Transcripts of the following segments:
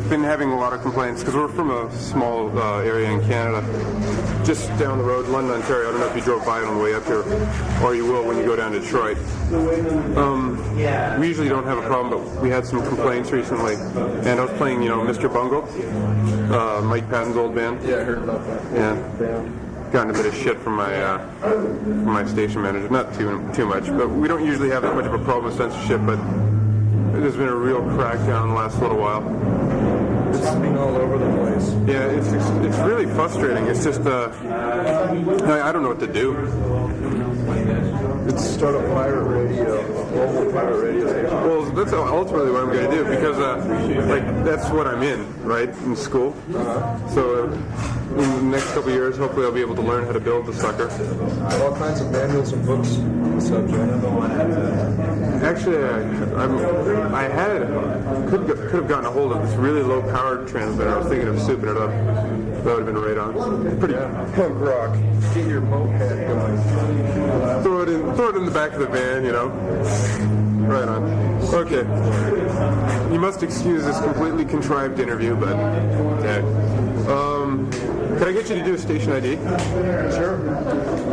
we've been having a lot of complaints because we're from a small area in Canada, just down the road, London, Ontario. I don't know if you drove by it on the way up here, or you will when you go down to Detroit. We usually don't have a problem, but we had some complaints recently, and I was playing, Mr. Bungle, Mike Patton's old band. Yeah, I heard about that. Yeah. Gotten a bit of shit from my station manager. Not too much, but we don't usually have that much of a problem with censorship, but there's been a real crackdown the last little while. It's been all over the place. Yeah, it's really frustrating. It's just I don't know what to do. It's start a pirate radio, a global pirate radio station. Well, that's ultimately what I'm going to do because that's what I'm in, right, in school. So in the next couple of years, hopefully I'll be able to learn how to build the sucker. All kinds of manuals and books on the subject. Actually, could have gotten a hold of this really low powered transmitter. I was thinking of souping it up. That would have been right on. Pretty punk rock. Get your moped going. Throw it in the back of the van, Right on. Okay. You must excuse this completely contrived interview, but okay. Can I get you to do a station ID? Sure.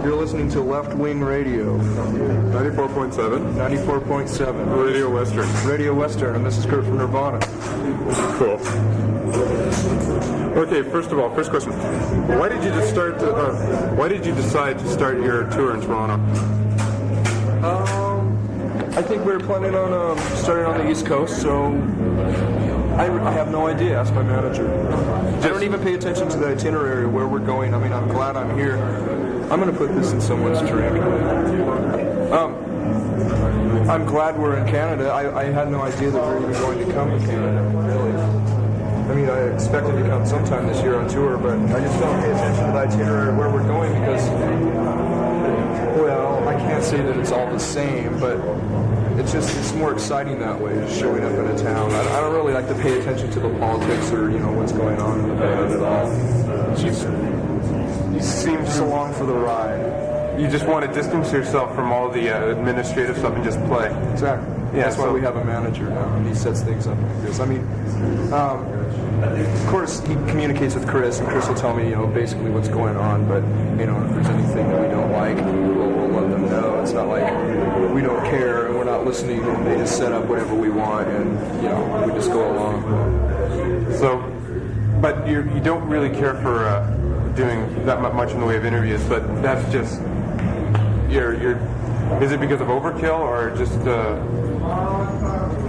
You're listening to Left Wing Radio. 94.7. 94.7. Radio Western. Radio Western, and this is Kurt from Nirvana. Cool. Okay, first question. Why did you decide to start your tour in Toronto? I think we were planning on starting on the East Coast, so I have no idea. Ask my manager. I don't even pay attention to the itinerary where we're going. I mean, I'm glad I'm here. I'm going to put this in someone's drink. I'm glad we're in Canada. I had no idea that we were even going to come to Canada, really. I mean, I expected to come sometime this year on tour, but I just don't pay attention to the itinerary where we're going because, well, I can't say that it's all the same, but it's more exciting that way, just showing up in a town. I don't really like to pay attention to the politics or, what's going on in the band at all. You seem just along for the ride. You just want to distance yourself from all the administrative stuff and just play. Exactly. Yeah, that's why we have a manager now, and he sets things up like this. I mean, of course, he communicates with Chris, and Chris will tell me, basically what's going on, but, if there's anything that we don't like, we'll let them know. It's not like we don't care, and we're not listening, and they just set up whatever we want, and, we just go along. So, but you don't really care for doing that much in the way of interviews, but that's just, is it because of overkill, or just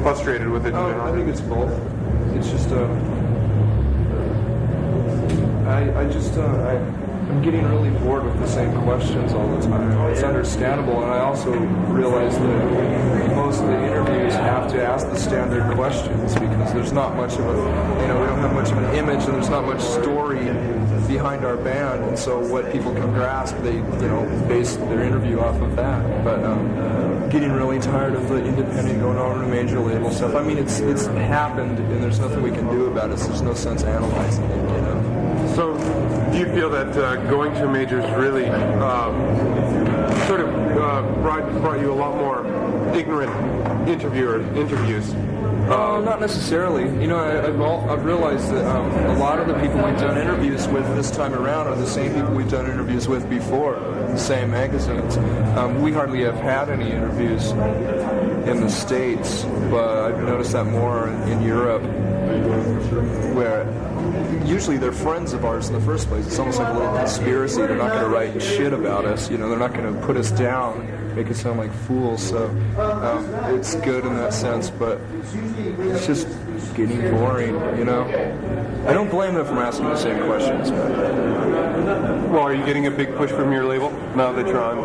frustrated with it in general? I think it's both. It's just, I'm getting really bored with the same questions all the time. It's understandable, and I also realize that most of the interviews have to ask the standard questions because there's not much of a, we don't have much of an image, and there's not much story behind our band, and so what people can grasp, they, base their interview off of that. But getting really tired of the independent going over to major label stuff. I mean, it's happened, and there's nothing we can do about it, so there's no sense analyzing it, So, do you feel that going to majors really sort of brought you a lot more ignorant interviews? Not necessarily. I've realized that a lot of the people we've done interviews with this time around are the same people we've done interviews with before, the same magazines. We hardly have had any interviews in the States, but I've noticed that more in Europe, where usually they're friends of ours in the first place. It's almost like a little conspiracy. They're not going to write shit about us. They're not going to put us down, make us sound like fools. So it's good in that sense, but it's just getting boring, I don't blame them for asking the same questions. Well, are you getting a big push from your label now that you're on?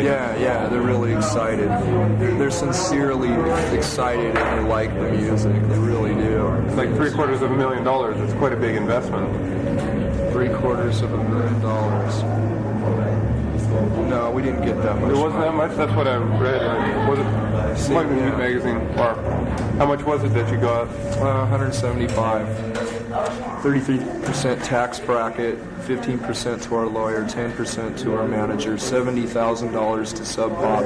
Yeah, they're really excited. They're sincerely excited and they like the music. They really do. It's like $750,000. It's quite a big investment. $750,000. No, we didn't get that much. It wasn't that much? That's what I read. Was it? Might be Music Magazine. Or how much was it that you got? 175. 33% tax bracket, 15% to our lawyer, 10% to our manager, $70,000 to Sub Pop.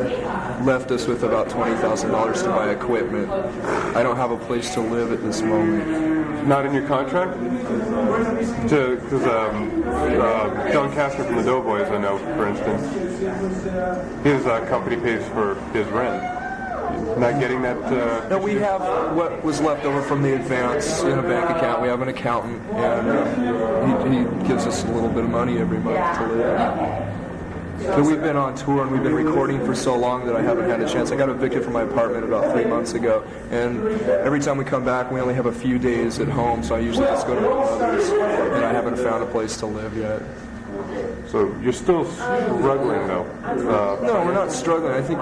Left us with about $20,000 to buy equipment. I don't have a place to live at this moment. Not in your contract? Because John Castor from the Doughboys, I know, for instance, his company pays for his rent. Not getting that? No, we have what was left over from the advance in a bank account. We have an accountant, and he gives us a little bit of money every month to live. So we've been on tour and we've been recording for so long that I haven't had a chance. I got evicted from my apartment about 3 months ago, and every time we come back, we only have a few days at home, so I usually just go to my mother's, and I haven't found a place to live yet. So you're still struggling, though? No, we're not struggling. I think I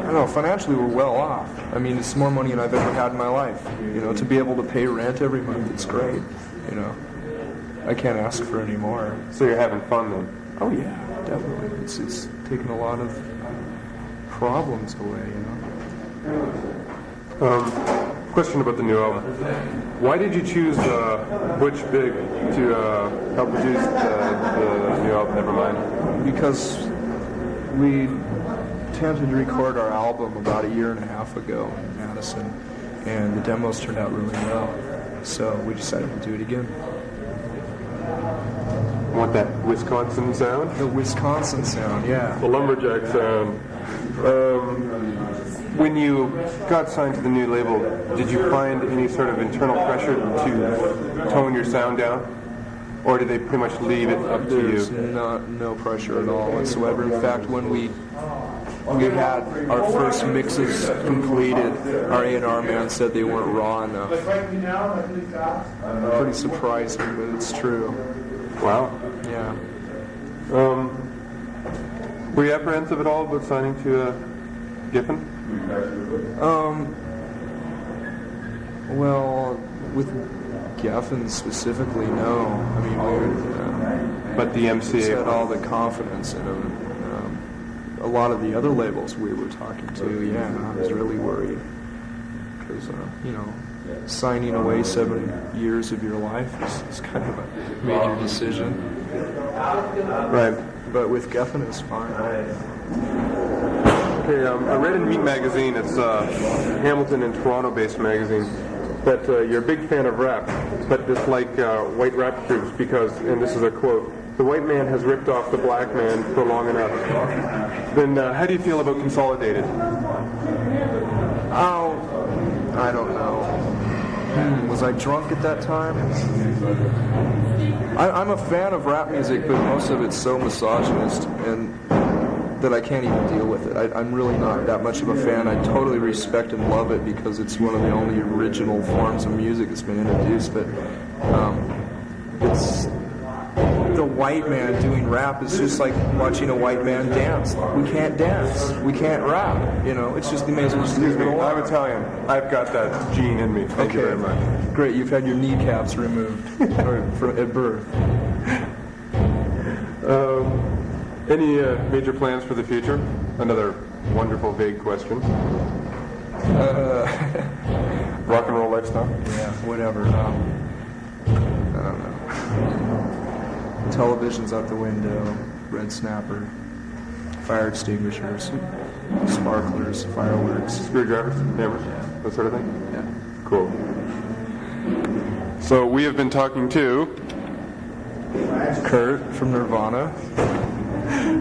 don't know, financially we're well off. I mean, it's more money than I've ever had in my life. You know, to be able to pay rent every month, it's great. You know, I can't ask for any more. So you're having fun, then? Oh yeah, definitely. It's taken a lot of problems away, you know. Question about the new album. Why did you choose Butch Big to help produce the new album, Nevermind? Because we attempted to record our album about a year and a half ago in Madison, and the demos turned out really well. So we decided to do it again. Want that Wisconsin sound? The Wisconsin sound, yeah. The lumberjack sound. When you got signed to the new label, did you find any sort of internal pressure to tone your sound down? Or did they pretty much leave it up to you? There's no pressure at all whatsoever. In fact, when we had our first mixes completed, our A&R man said they weren't raw enough. Pretty surprising, but it's true. Wow. Yeah. Were you apprehensive at all about signing to Giffen? Well, with Geffen specifically, no. I mean, But the MCA had all the confidence in him. A lot of the other labels we were talking to, yeah, I was really worried. Because, you know, signing away 7 years of your life is kind of a major decision. Right. But with Geffen, it's fine. Okay, I read in Meat Magazine, it's a Hamilton and Toronto-based magazine, that you're a big fan of rap, but dislike white rap groups because, and this is a quote, "The white man has ripped off the black man for long enough." Then how do you feel about Consolidated? Oh, I don't know. Was I drunk at that time? I'm a fan of rap music, but most of it's so misogynist and that I can't even deal with it. I'm really not that much of a fan. I totally respect and love it because it's one of the only original forms of music that's been introduced, but it's the white man doing rap is just like watching a white man dance. We can't dance. We can't rap. You know, it's just the amazing. Excuse me, I'm Italian. I've got that gene in me. Thank you very much. Great, you've had your kneecaps removed at birth. Any major plans for the future? Another wonderful vague question. Rock and roll lifestyle? Yeah, whatever. I don't know. Television's out the window, red snapper, fire extinguishers, sparklers, fireworks. Screwdrivers, hammers, that sort of thing? Yeah. Cool. So we have been talking to Kurt from Nirvana.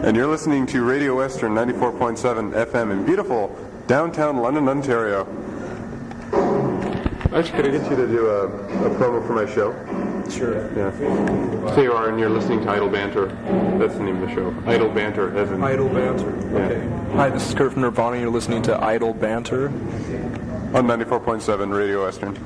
And you're listening to Radio Western 94.7 FM in beautiful downtown London, Ontario. Actually, could I get you to do a promo for my show? Sure. Yeah. So you are, and you're listening to Idle Banter. That's the name of the show. Idle Banter, as in... Idle Banter. Yeah. Okay. Hi, this is Kurt from Nirvana. You're listening to Idle Banter on 94.7 Radio Western.